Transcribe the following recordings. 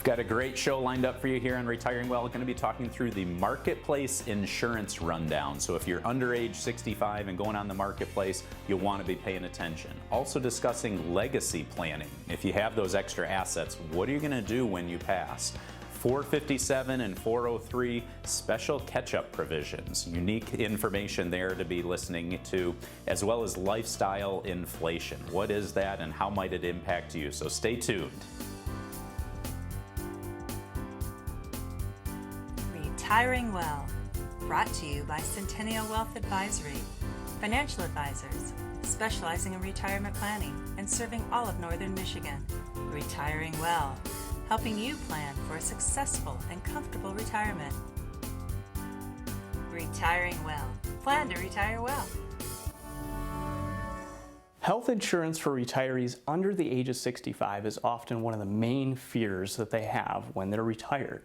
Got a great show lined up for you here on Retiring Well. We're going to be talking through the Marketplace Insurance Rundown. So if you're under age 65 and going on the Marketplace, you'll want to be paying attention. Also discussing legacy planning. If you have those extra assets, what are you going to do when you pass? 457 and 403 special catch-up provisions. Unique information there to be listening to, as well as lifestyle inflation. What is that and how might it impact you? So stay tuned. Retiring Well, brought to you by Centennial Wealth Advisory, financial advisors specializing in retirement planning and serving all of Northern Michigan. Retiring Well, helping you plan for a successful and comfortable retirement. Retiring Well, plan to retire well. Health insurance for retirees under the age of 65 is often one of the main fears that they have when they're retired,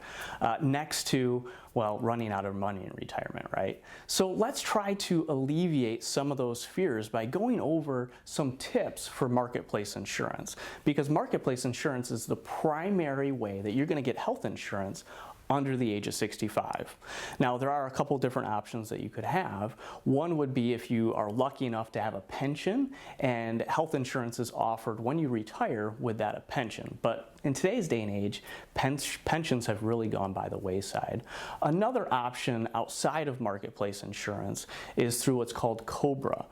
next to, well, running out of money in retirement, right? So let's try to alleviate some of those fears by going over some tips for marketplace insurance, because marketplace insurance is the primary way that you're going to get health insurance under the age of 65. Now, there are a couple different options that you could have. One would be if you are lucky enough to have a pension and health insurance is offered when you retire with that pension. But in today's day and age, pensions have really gone by the wayside. Another option outside of marketplace insurance is through what's called COBRA.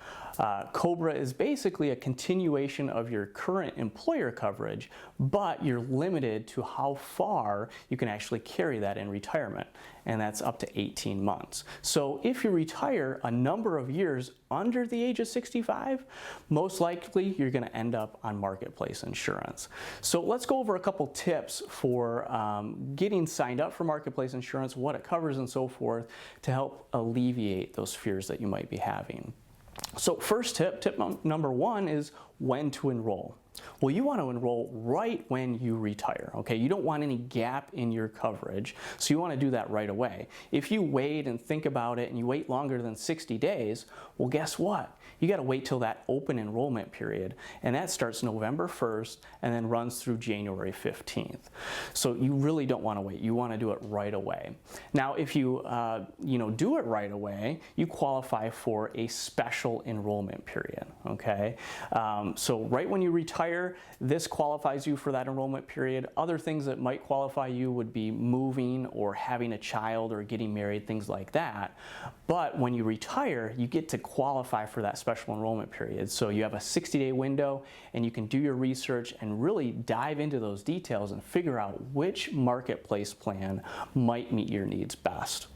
COBRA is basically a continuation of your current employer coverage, but you're limited to how far you can actually carry that in retirement, and that's up to 18 months. So if you retire a number of years under the age of 65, most likely you're going to end up on marketplace insurance. So let's go over a couple tips for getting signed up for marketplace insurance, what it covers and so forth, to help alleviate those fears that you might be having. So first tip number one is when to enroll. Well, you want to enroll right when you retire, okay? You don't want any gap in your coverage, so you want to do that right away. If you wait and think about it and you wait longer than 60 days, well, guess what? You got to wait till that open enrollment period, and that starts November 1st and then runs through January 15th. So you really don't want to wait. You want to do it right away. Now, if you do it right away, you qualify for a special enrollment period, okay? So right when you retire, this qualifies you for that enrollment period. Other things that might qualify you would be moving or having a child or getting married, things like that. But when you retire, you get to qualify for that special enrollment period. So you have a 60-day window and you can do your research and really dive into those details and figure out which marketplace plan might meet your needs best.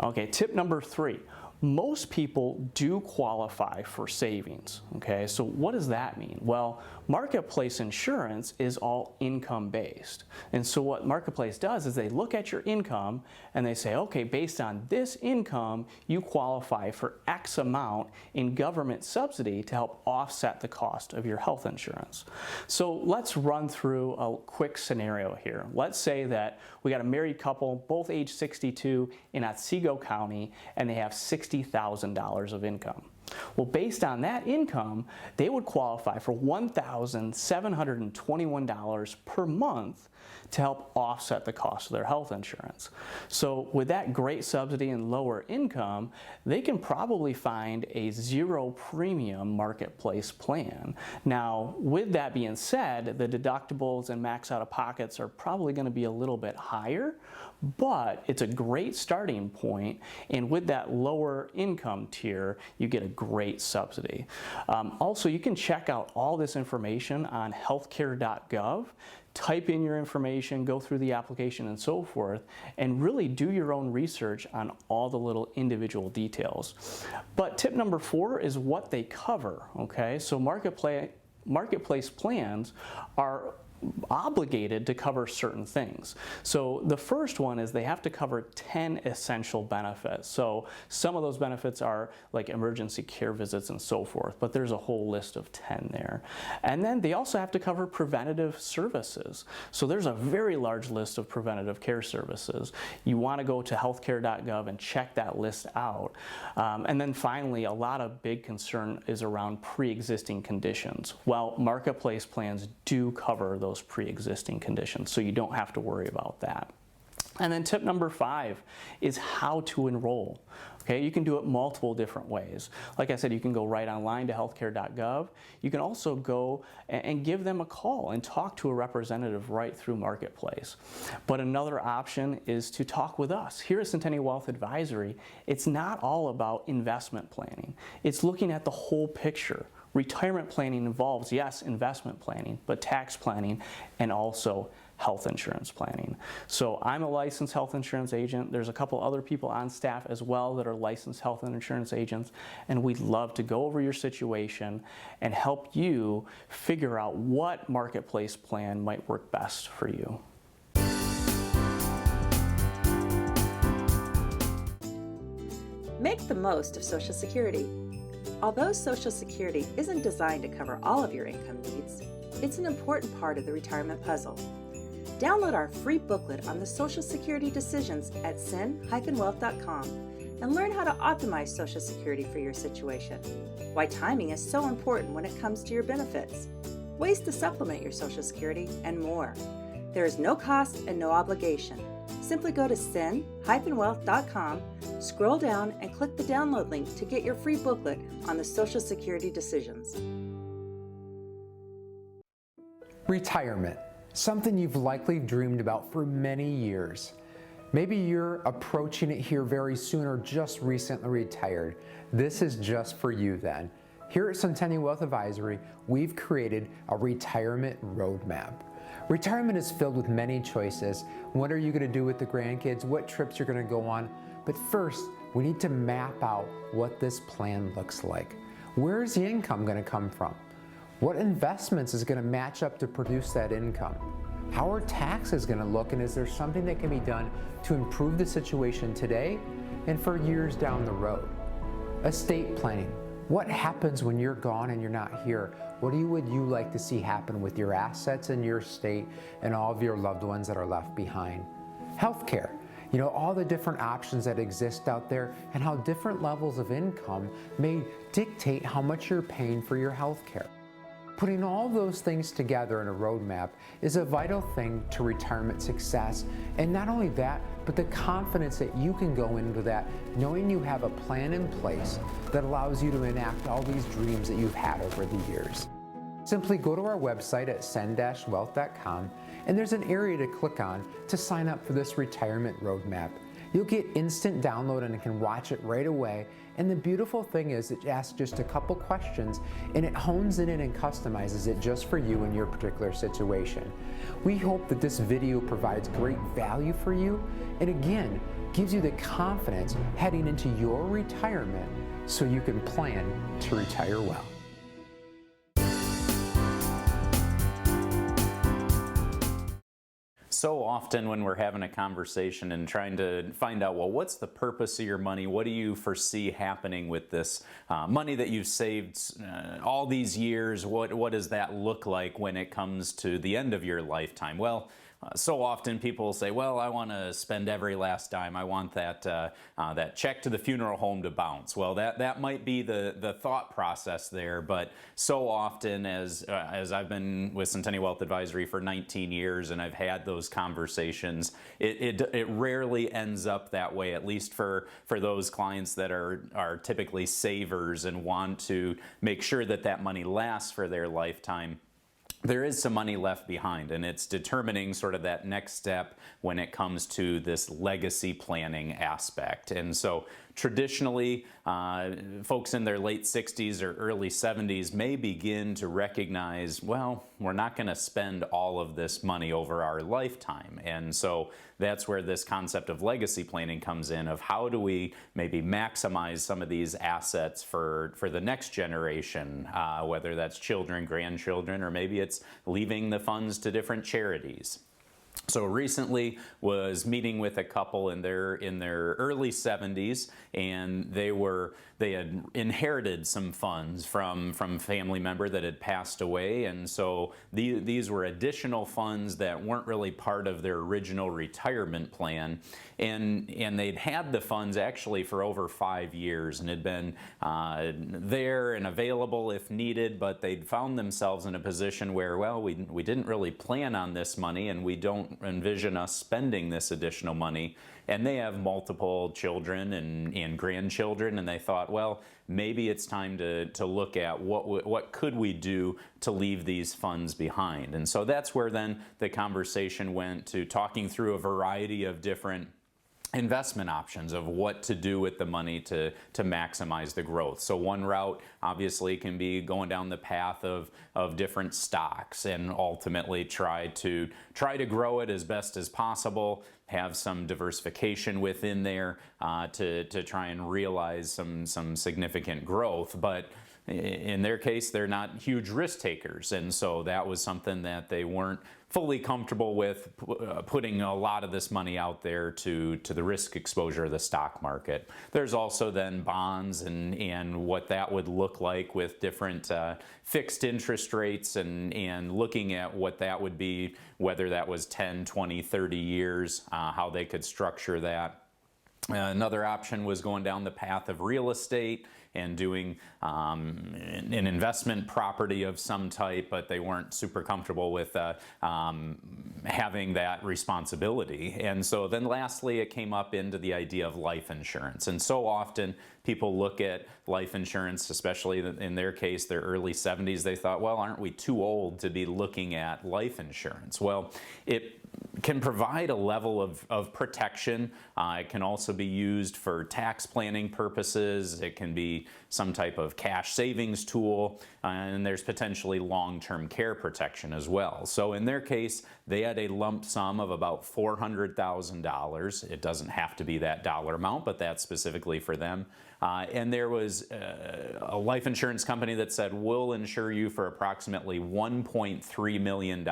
Okay, tip number 3. Most people do qualify for savings, okay? So what does that mean? Well, marketplace insurance is all income-based. And so what marketplace does is they look at your income and they say, okay, based on this income, you qualify for X amount in government subsidy to help offset the cost of your health insurance. So let's run through a quick scenario here. Let's say that we got a married couple, both age 62 in Otsego County, and they have $60,000 of income. Well, based on that income, they would qualify for $1,721 per month to help offset the cost of their health insurance. So with that great subsidy and lower income, they can probably find a zero premium marketplace plan. Now, with that being said, the deductibles and max out-of-pockets are probably going to be a little bit higher, but it's a great starting point, and with that lower income tier, you get a great subsidy. Also, you can check out all this information on healthcare.gov. Type in your information, go through the application and so forth, and really do your own research on all the little individual details. But tip number 4 is what they cover, okay? So marketplace plans are obligated to cover certain things. So the first one is they have to cover 10 essential benefits. So some of those benefits are like emergency care visits and so forth, but there's a whole list of 10 there. And then they also have to cover preventative services. So there's a very large list of preventative care services. You want to go to healthcare.gov and check that list out. And then finally, a lot of big concern is around pre-existing conditions. Well, marketplace plans do cover those those pre-existing conditions, so you don't have to worry about that. And then tip number 5 is how to enroll. Okay, you can do it multiple different ways. Like I said, you can go right online to healthcare.gov. You can also go and give them a call and talk to a representative right through Marketplace. But another option is to talk with us. Here at Centennial Wealth Advisory, it's not all about investment planning. It's looking at the whole picture. Retirement planning involves, yes, investment planning, but tax planning and also health insurance planning. So I'm a licensed health insurance agent. There's a couple other people on staff as well that are licensed health and insurance agents, and we'd love to go over your situation and help you figure out what Marketplace plan might work best for you. Make the most of Social Security. Although Social Security isn't designed to cover all of your income needs, it's an important part of the retirement puzzle. Download our free booklet on the Social Security decisions at cen-wealth.com and learn how to optimize Social Security for your situation, why timing is so important when it comes to your benefits, ways to supplement your Social Security, and more. There is no cost and no obligation. Simply go to cen-wealth.com, scroll down, and click the download link to get your free booklet on the Social Security decisions. Retirement, something you've likely dreamed about for many years. Maybe you're approaching it here very soon or just recently retired. This is just for you then. Here at Centennial Wealth Advisory, we've created a retirement roadmap. Retirement is filled with many choices. What are you going to do with the grandkids? What trips you're going to go on? But first, we need to map out what this plan looks like. Where is the income going to come from? What investments is going to match up to produce that income? How are taxes going to look, and is there something that can be done to improve the situation today and for years down the road? Estate planning. What happens when you're gone and you're not here? What would you like to see happen with your assets and your estate and all of your loved ones that are left behind? Healthcare. You know, all the different options that exist out there and how different levels of income may dictate how much you're paying for your healthcare. Putting all those things together in a roadmap is a vital thing to retirement success. And not only that, but the confidence that you can go into that knowing you have a plan in place that allows you to enact all these dreams that you've had over the years. Simply go to our website at cen-wealth.com and there's an area to click on to sign up for this retirement roadmap. You'll get instant download and can watch it right away. And the beautiful thing is it asks just a couple questions and it hones in it and customizes it just for you and your particular situation. We hope that this video provides great value for you and again, gives you the confidence heading into your retirement so you can plan to retire well. So often when we're having a conversation and trying to find out, well, what's the purpose of your money? What do you foresee happening with this money that you've saved all these years? What does that look like when it comes to the end of your lifetime? Well, so often people will say, well, I want to spend every last dime. I want that that check to the funeral home to bounce. Well, that might be the thought process there, but so often as I've been with Centennial Wealth Advisory for 19 years and I've had those conversations, it rarely ends up that way, at least for those clients that are typically savers and want to make sure that that money lasts for their lifetime. There is some money left behind, and it's determining sort of that next step when it comes to this legacy planning aspect. And so traditionally, folks in their late 60s or early 70s may begin to recognize, well, we're not going to spend all of this money over our lifetime. And so that's where this concept of legacy planning comes in, of how do we maybe maximize some of these assets for the next generation, whether that's children, grandchildren, or maybe it's leaving the funds to different charities. So recently was meeting with a couple in their early 70s, and they had inherited some funds from a family member that had passed away, and so these were additional funds that weren't really part of their original retirement plan, and they'd had the funds actually for over 5 years and had been there and available if needed, but they'd found themselves in a position where, well, we didn't really plan on this money, and we don't envision us spending this additional money. And they have multiple children and grandchildren, and they thought, well, maybe it's time to look at what could we do to leave these funds behind. And so that's where then the conversation went to talking through a variety of different investment options of what to do with the money to maximize the growth. So one route obviously can be going down the path of different stocks and ultimately try to grow it as best as possible, have some diversification within there to try and realize some significant growth. But in their case, they're not huge risk takers, and so that was something that they weren't fully comfortable with, putting a lot of this money out there to the risk exposure of the stock market. There's also then bonds and what that would look like with different fixed interest rates and looking at what that would be, whether that was 10, 20, 30 years, how they could structure that. Another option was going down the path of real estate and doing an investment property of some type, but they weren't super comfortable with having that responsibility. And so then lastly, it came up into the idea of life insurance. And so often people look at life insurance, especially in their case, their early 70s, they thought, well, aren't we too old to be looking at life insurance? Well, it can provide a level of protection. It can also be used for tax planning purposes. It can be some type of cash savings tool, and there's potentially long-term care protection as well. So in their case, they had a lump sum of about $400,000. It doesn't have to be that dollar amount, but that's specifically for them. And there was a life insurance company that said, we'll insure you for approximately $1.3 million.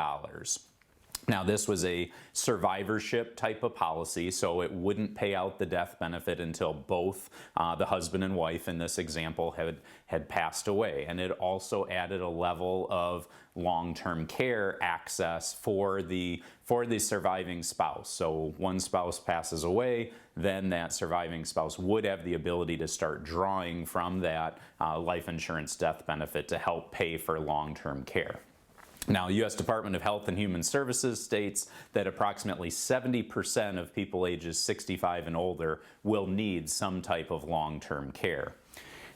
Now, this was a survivorship type of policy, so it wouldn't pay out the death benefit until both the husband and wife in this example had passed away. And it also added a level of long-term care access for the surviving spouse. So one spouse passes away, then that surviving spouse would have the ability to start drawing from that life insurance death benefit to help pay for long-term care. Now, U.S. Department of Health and Human Services states that approximately 70% of people ages 65 and older will need some type of long-term care.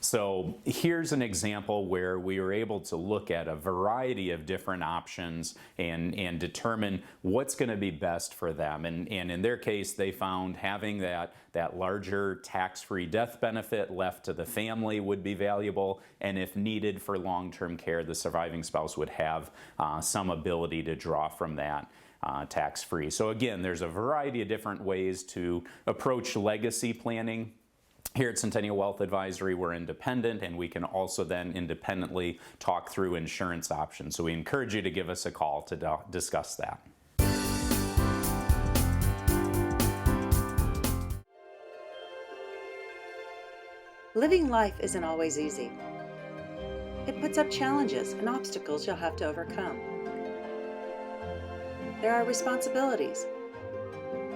So here's an example where we were able to look at a variety of different options and determine what's going to be best for them. And in their case, they found having that larger tax-free death benefit left to the family would be valuable. And if needed for long-term care, the surviving spouse would have some ability to draw from that tax-free. So again, there's a variety of different ways to approach legacy planning. Here at Centennial Wealth Advisory, we're independent, and we can also then independently talk through insurance options. So we encourage you to give us a call to discuss that. Living life isn't always easy. It puts up challenges and obstacles you'll have to overcome. There are responsibilities.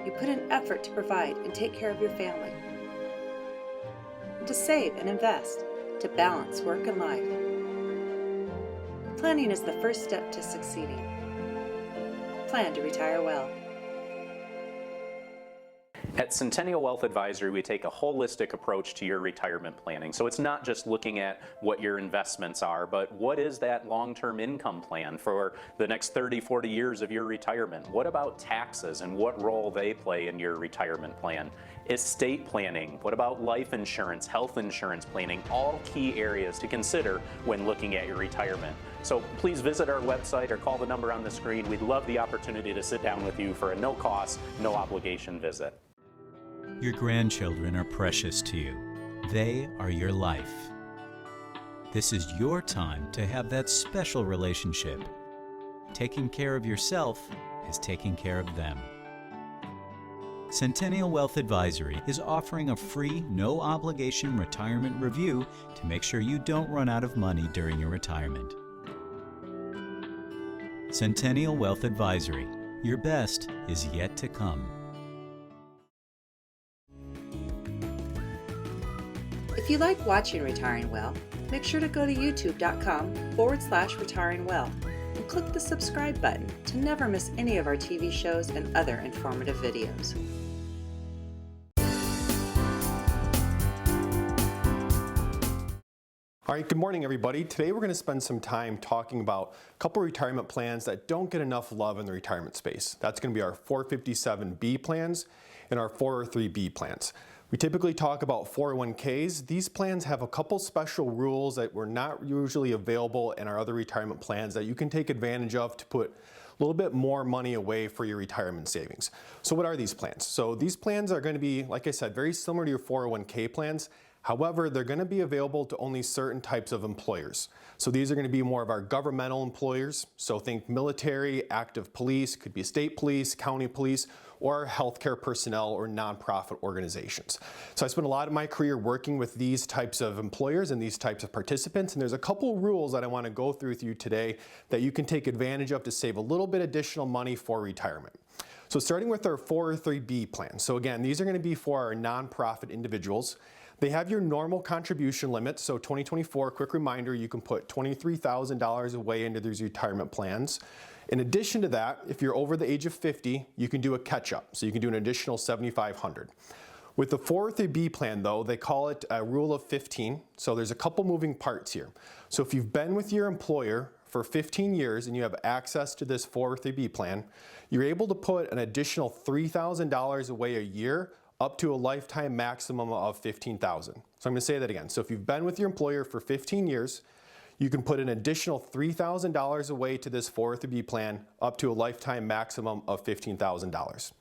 You put in effort to provide and take care of your family, to save and invest, to balance work and life. Planning is the first step to succeeding. Plan to retire well. At Centennial Wealth Advisory, we take a holistic approach to your retirement planning. So it's not just looking at what your investments are, but what is that long-term income plan for the next 30, 40 years of your retirement? What about taxes and what role they play in your retirement plan? Estate planning, what about life insurance, health insurance planning, all key areas to consider when looking at your retirement. So please visit our website or call the number on the screen. We'd love the opportunity to sit down with you for a no-cost, no-obligation visit. Your grandchildren are precious to you. They are your life. This is your time to have that special relationship. Taking care of yourself is taking care of them. Centennial Wealth Advisory is offering a free, no-obligation retirement review to make sure you don't run out of money during your retirement. Centennial Wealth Advisory. Your best is yet to come. If you like watching Retiring Well, make sure to go to youtube.com/retiringwell and click the subscribe button to never miss any of our TV shows and other informative videos. All right, good morning everybody. Today we're going to spend some time talking about a couple retirement plans that don't get enough love in the retirement space. That's going to be our 457B plans and our 403B plans. We typically talk about 401ks. These plans have a couple special rules that were not usually available in our other retirement plans that you can take advantage of to put a little bit more money away for your retirement savings. So what are these plans? So these plans are going to be, like I said, very similar to your 401k plans. However, they're going to be available to only certain types of employers. So these are going to be more of our governmental employers. So think military, active police, could be state police, county police, or healthcare personnel or nonprofit organizations. So I spent a lot of my career working with these types of employers and these types of participants. And there's a couple rules that I want to go through with you today that you can take advantage of to save a little bit additional money for retirement. So starting with our 403B plan. So again, these are going to be for our nonprofit individuals. They have your normal contribution limits. So 2024, quick reminder, you can put $23,000 away into these retirement plans. In addition to that, if you're over the age of 50, you can do a catch-up. So you can do an additional $7,500. With the 403B plan though, they call it a rule of 15. So there's a couple moving parts here. So if you've been with your employer for 15 years and you have access to this 403B plan, you're able to put an additional $3,000 away a year up to a lifetime maximum of $15,000. So I'm going to say that again. So if you've been with your employer for 15 years, you can put an additional $3,000 away to this 403B plan up to a lifetime maximum of $15,000.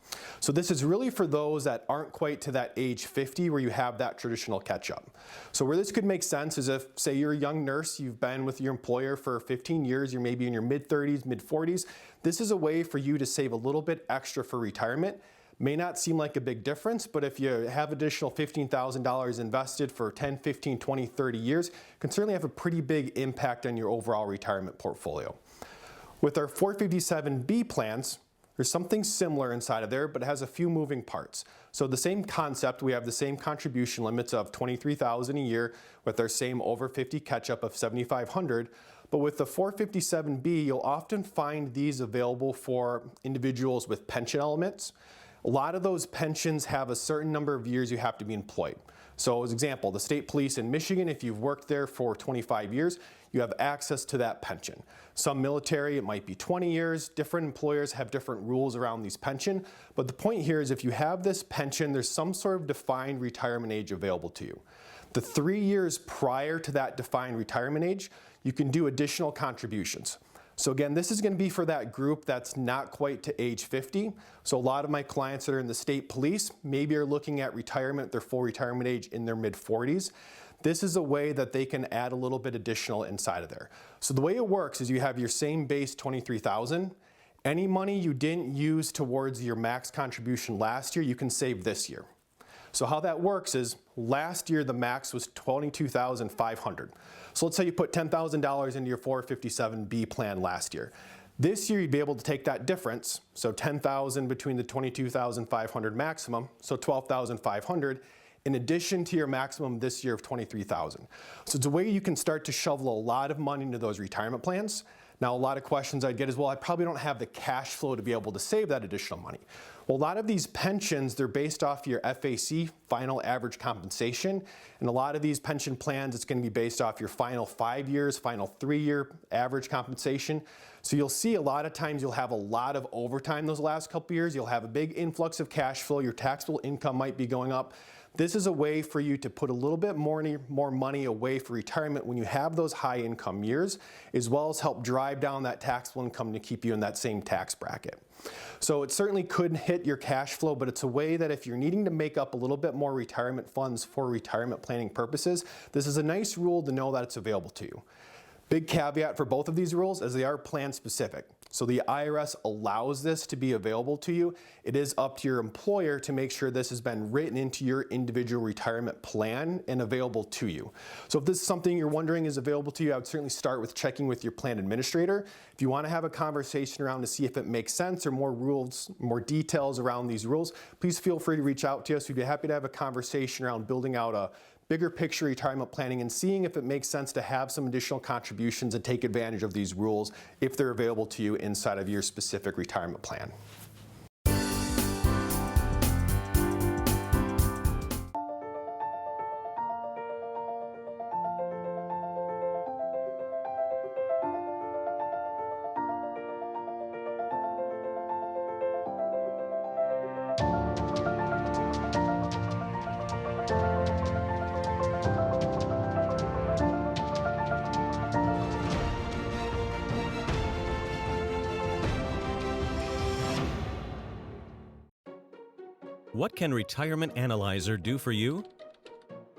So this is really for those that aren't quite to that age 50 where you have that traditional catch-up. So where this could make sense is if, say, you're a young nurse, you've been with your employer for 15 years, you're maybe in your mid-30s, mid-40s, this is a way for you to save a little bit extra for retirement. May not seem like a big difference, but if you have additional $15,000 invested for 10, 15, 20, 30 years, it can certainly have a pretty big impact on your overall retirement portfolio. With our 457B plans, there's something similar inside of there, but it has a few moving parts. So the same concept, we have the same contribution limits of $23,000 a year with our same over 50 catch-up of $7,500. But with the 457B, you'll often find these available for individuals with pension elements. A lot of those pensions have a certain number of years you have to be employed. So as an example, the state police in Michigan, if you've worked there for 25 years, you have access to that pension. Some military, it might be 20 years. Different employers have different rules around these pension. But the point here is if you have this pension, there's some sort of defined retirement age available to you. The 3 years prior to that defined retirement age, you can do additional contributions. So again, this is going to be for that group that's not quite to age 50. So a lot of my clients that are in the state police maybe are looking at retirement, their full retirement age in their mid-40s. This is a way that they can add a little bit additional inside of there. So the way it works is you have your same base $23,000. Any money you didn't use towards your max contribution last year, you can save this year. So how that works is last year the max was $22,500. So let's say you put $10,000 into your 457B plan last year. This year you'd be able to take that difference, so $10,000 between the $22,500 maximum, so $12,500, in addition to your maximum this year of $23,000. So it's a way you can start to shovel a lot of money into those retirement plans. Now, a lot of questions I'd get is, well, I probably don't have the cash flow to be able to save that additional money. Well, a lot of these pensions, they're based off your FAC, final average compensation. And a lot of these pension plans, it's going to be based off your final 5 years, final 3-year average compensation. So you'll see a lot of times you'll have a lot of overtime those last couple years. You'll have a big influx of cash flow. Your taxable income might be going up. This is a way for you to put a little bit more money away for retirement when you have those high income years, as well as help drive down that taxable income to keep you in that same tax bracket. So it certainly could hit your cash flow, but it's a way that if you're needing to make up a little bit more retirement funds for retirement planning purposes, this is a nice rule to know that it's available to you. Big caveat for both of these rules is they are plan specific. So the IRS allows this to be available to you. It is up to your employer to make sure this has been written into your individual retirement plan and available to you. So if this is something you're wondering is available to you, I would certainly start with checking with your plan administrator. If you want to have a conversation around to see if it makes sense or more rules, more details around these rules, please feel free to reach out to us. We'd be happy to have a conversation around building out a bigger picture retirement planning and seeing if it makes sense to have some additional contributions and take advantage of these rules if they're available to you inside of your specific retirement plan. What can Retirement Analyzer do for you?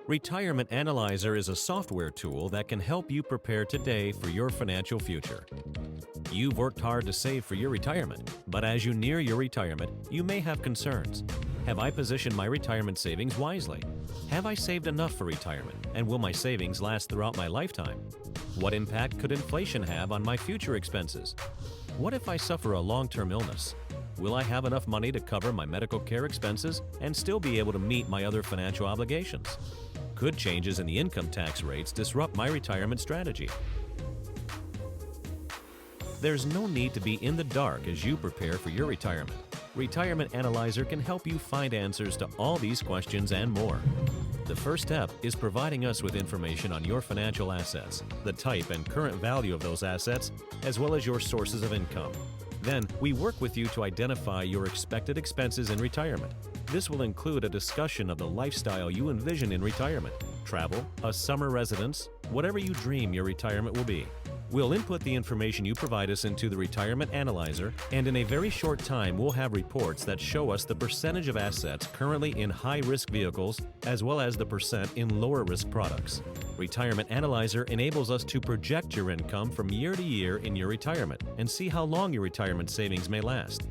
Retirement Analyzer is a software tool that can help you prepare today for your financial future. You've worked hard to save for your retirement, but as you near your retirement, you may have concerns. Have I positioned my retirement savings wisely? Have I saved enough for retirement, and will my savings last throughout my lifetime? What impact could inflation have on my future expenses? What if I suffer a long-term illness? Will I have enough money to cover my medical care expenses and still be able to meet my other financial obligations? Could changes in the income tax rates disrupt my retirement strategy? There's no need to be in the dark as you prepare for your retirement. Retirement Analyzer can help you find answers to all these questions and more. The first step is providing us with information on your financial assets, the type and current value of those assets, as well as your sources of income. Then, we work with you to identify your expected expenses in retirement. This will include a discussion of the lifestyle you envision in retirement, travel, a summer residence, whatever you dream your retirement will be. We'll input the information you provide us into the Retirement Analyzer, and in a very short time we'll have reports that show us the percentage of assets currently in high-risk vehicles as well as the percent in lower-risk products. Retirement Analyzer enables us to project your income from year to year in your retirement and see how long your retirement savings may last.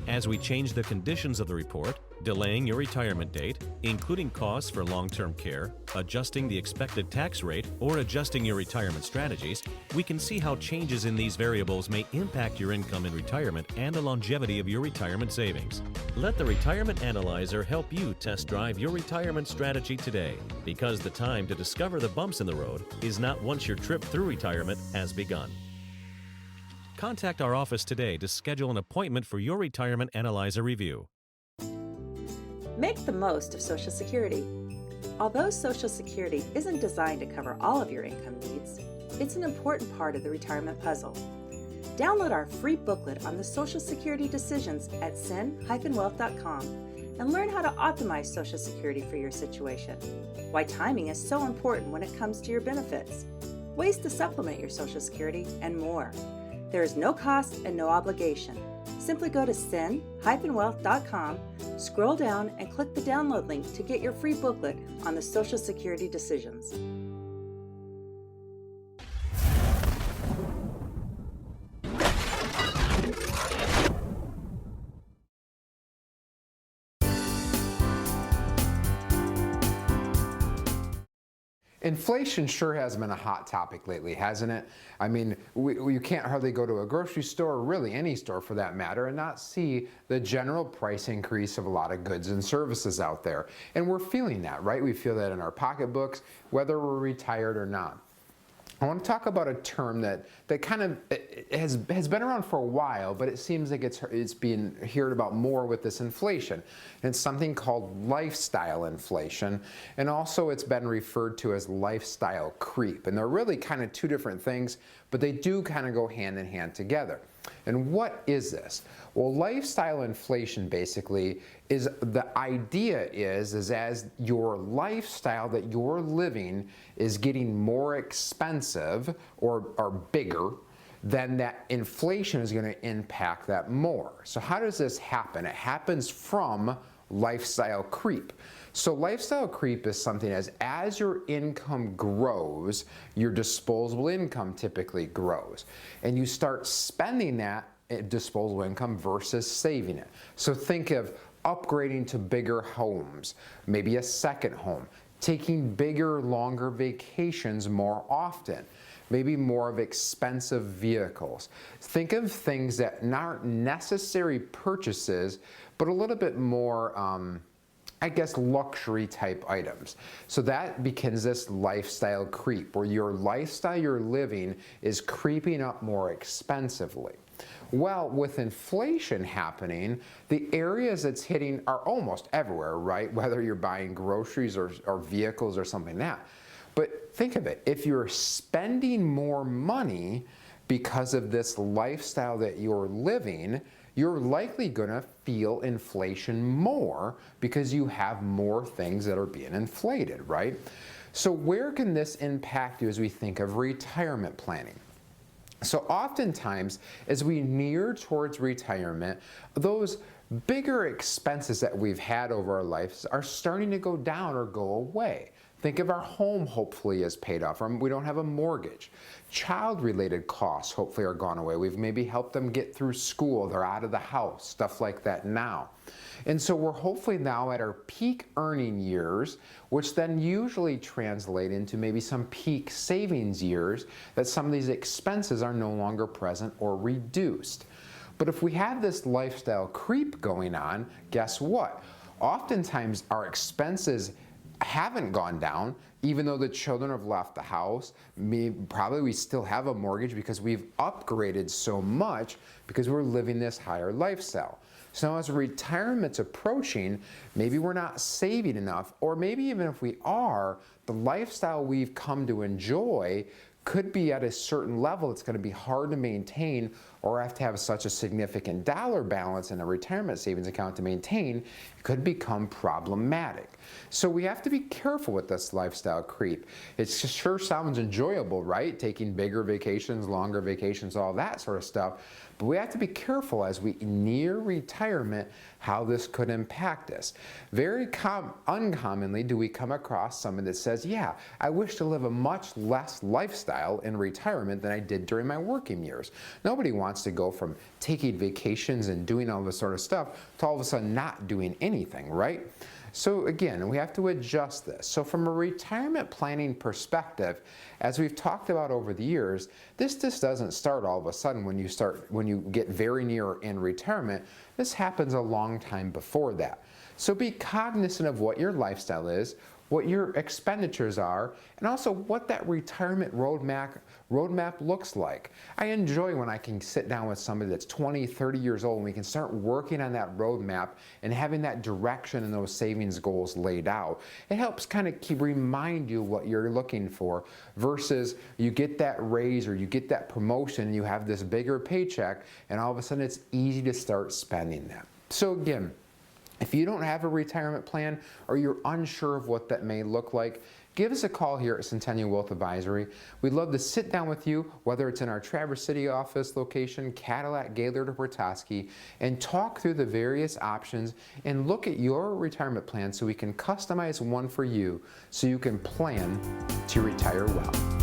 As we change the conditions of the report, delaying your retirement date, including costs for long-term care, adjusting the expected tax rate, or adjusting your retirement strategies, we can see how changes in these variables may impact your income in retirement and the longevity of your retirement savings. Let the Retirement Analyzer help you test drive your retirement strategy today, because the time to discover the bumps in the road is not once your trip through retirement has begun. Contact our office today to schedule an appointment for your Retirement Analyzer review. Make the most of Social Security. Although Social Security isn't designed to cover all of your income needs, it's an important part of the retirement puzzle. Download our free booklet on the Social Security decisions at cen-wealth.com and learn how to optimize Social Security for your situation, why timing is so important when it comes to your benefits, ways to supplement your Social Security, and more. There is no cost and no obligation. Simply go to cen-wealth.com, scroll down, and click the download link to get your free booklet on the Social Security decisions. Inflation sure has been a hot topic lately, hasn't it? I mean, you can't hardly go to a grocery store, or really any store for that matter, and not see the general price increase of a lot of goods and services out there. And we're feeling that, right? We feel that in our pocketbooks, whether we're retired or not. I want to talk about a term that kind of has been around for a while, but it seems like it's being heard about more with this inflation. And it's something called lifestyle inflation, and also it's been referred to as lifestyle creep. And they're really kind of two different things, but they do kind of go hand in hand together. And what is this? Well, lifestyle inflation basically is the idea is as your lifestyle that you're living is getting more expensive or bigger, then that inflation is going to impact that more. So how does this happen? It happens from lifestyle creep. So lifestyle creep is something as your income grows, your disposable income typically grows. And you start spending that disposable income versus saving it. So think of upgrading to bigger homes, maybe a second home, taking bigger, longer vacations more often, maybe more of expensive vehicles. Think of things that aren't necessary purchases, but a little bit more, I guess, luxury type items. So that begins this lifestyle creep, where your lifestyle you're living is creeping up more expensively. Well, with inflation happening, the areas it's hitting are almost everywhere, right? Whether you're buying groceries or vehicles or something like that. But think of it, if you're spending more money because of this lifestyle that you're living, you're likely going to feel inflation more because you have more things that are being inflated, right? So where can this impact you as we think of retirement planning? So oftentimes, as we near towards retirement, those bigger expenses that we've had over our lives are starting to go down or go away. Think of our home hopefully is paid off, or we don't have a mortgage. Child-related costs hopefully are gone away. We've maybe helped them get through school, they're out of the house, stuff like that now. And so we're hopefully now at our peak earning years, which then usually translate into maybe some peak savings years, that some of these expenses are no longer present or reduced. But if we have this lifestyle creep going on, guess what? Oftentimes our expenses haven't gone down, even though the children have left the house. Probably we still have a mortgage because we've upgraded so much because we're living this higher lifestyle. So now as retirement's approaching, maybe we're not saving enough, or maybe even if we are, the lifestyle we've come to enjoy could be at a certain level. It's going to be hard to maintain, or have to have such a significant dollar balance in a retirement savings account to maintain. It could become problematic. So we have to be careful with this lifestyle creep. It sure sounds enjoyable, right? Taking bigger vacations, longer vacations, all that sort of stuff. But we have to be careful as we near retirement how this could impact us. Very uncommonly do we come across someone that says, yeah, I wish to live a much less lifestyle in retirement than I did during my working years. Nobody wants to go from taking vacations and doing all this sort of stuff to all of a sudden not doing anything, right? So again, we have to adjust this. So from a retirement planning perspective, as we've talked about over the years, this just doesn't start all of a sudden when you get very near in retirement. This happens a long time before that. So be cognizant of what your lifestyle is, what your expenditures are, and also what that retirement roadmap looks like. I enjoy when I can sit down with somebody that's 20, 30 years old and we can start working on that roadmap and having that direction and those savings goals laid out. It helps kind of remind you what you're looking for versus you get that raise or you get that promotion and you have this bigger paycheck and all of a sudden it's easy to start spending that. So again, if you don't have a retirement plan or you're unsure of what that may look like, give us a call here at Centennial Wealth Advisory. We'd love to sit down with you, whether it's in our Traverse City office location, Cadillac, Gaylord, or Petoskey, and talk through the various options and look at your retirement plan so we can customize one for you so you can plan to retire well.